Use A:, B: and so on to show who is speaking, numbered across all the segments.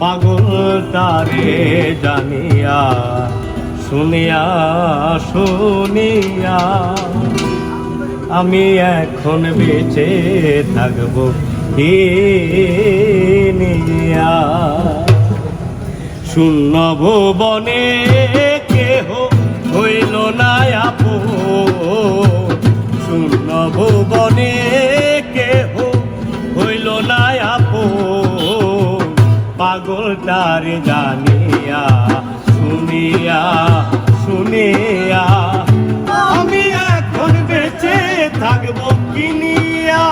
A: পাগল তারে জানিয়া শুনিয়া শুনিয়া আমি এখন বেঁচে থাকবো কি নিয়া। শূন্য ভুবনে কেহ হইল না আপন, শূন্য ভুবনে কেহ হইল না আপন। পাগল তারে জানিয়া শুনিয়া শুনিয়া আমি এখন বেঁচে থাকবো কি নিয়া।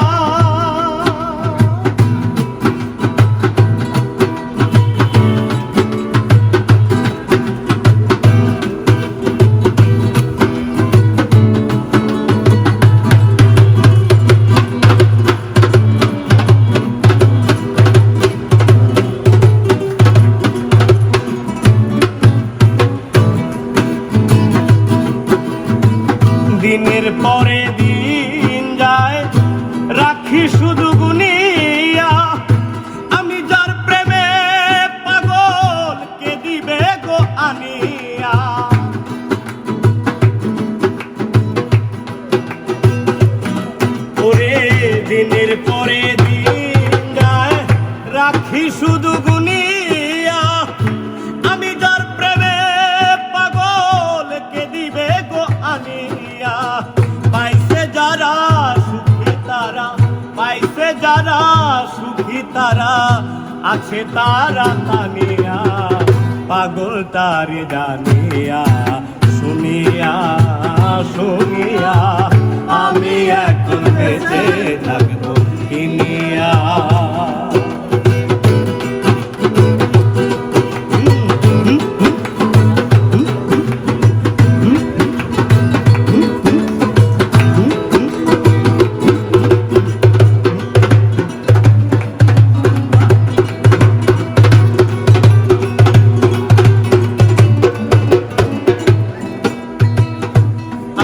A: দিনের পরে দিন যায় রাখি শুধু গুনিয়া, আমি যার প্রেমে পাগল কে দিবে গো আনিয়া। ওরে দিনের পরে দিন যায় রাখি শুধু গুনিয়া, আমি যার প্রেমে পাগল কে দিবে গো আনিয়া। পাইছে যারা সুখী তারা, পাইছে যারা সুখী তারা, আছে তারা তানিয়া। পাগল তারে জানিয়া শুনিয়া শুনিয়া আমি এখন বেঁচে থাকবো কি নিয়া।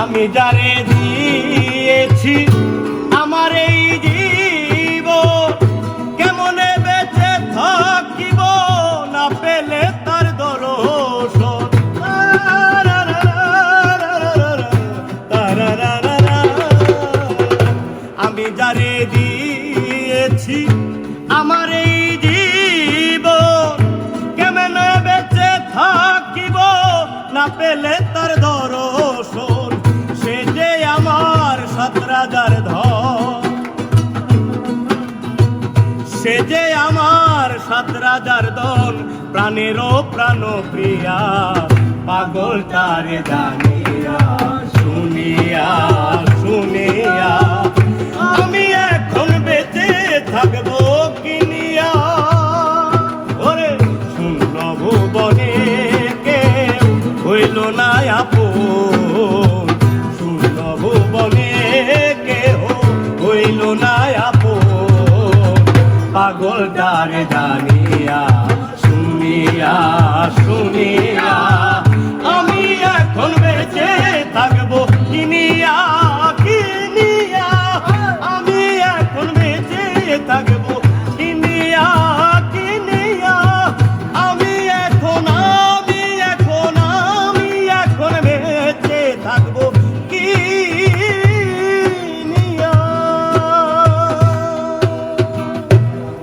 A: আমি যারে দিয়েছি আমার এই জীবন, কেমনে বেঁচে থাকিব না পেলে তার দর্শন। আমি যারে দিয়েছি আমার এই জীবন, কেমনে বেঁচে থাকিব না পেলে তার দর্শন। সে যে আমার ৭ রাজার ধন, সে যে আমার ৭ রাজার ধন, প্রাণেরও প্রাণ প্রিয়া। পাগল তারে জানিয়া শুনিয়া শুনিয়া আমি এখন বেঁচে থাকবো কি নিয়া। ওরে শূন্য ভুবনে কেউ হইল না আপন, শূন্য ভুবনে কেহ হইল না আপন। পাগল তারে জানিয়া শুনিয়া শুনিয়া আমি এখন বেঁচে থাকবো কি নিয়া, কি নিয়া। আমি এখন বেঁচে থাকবো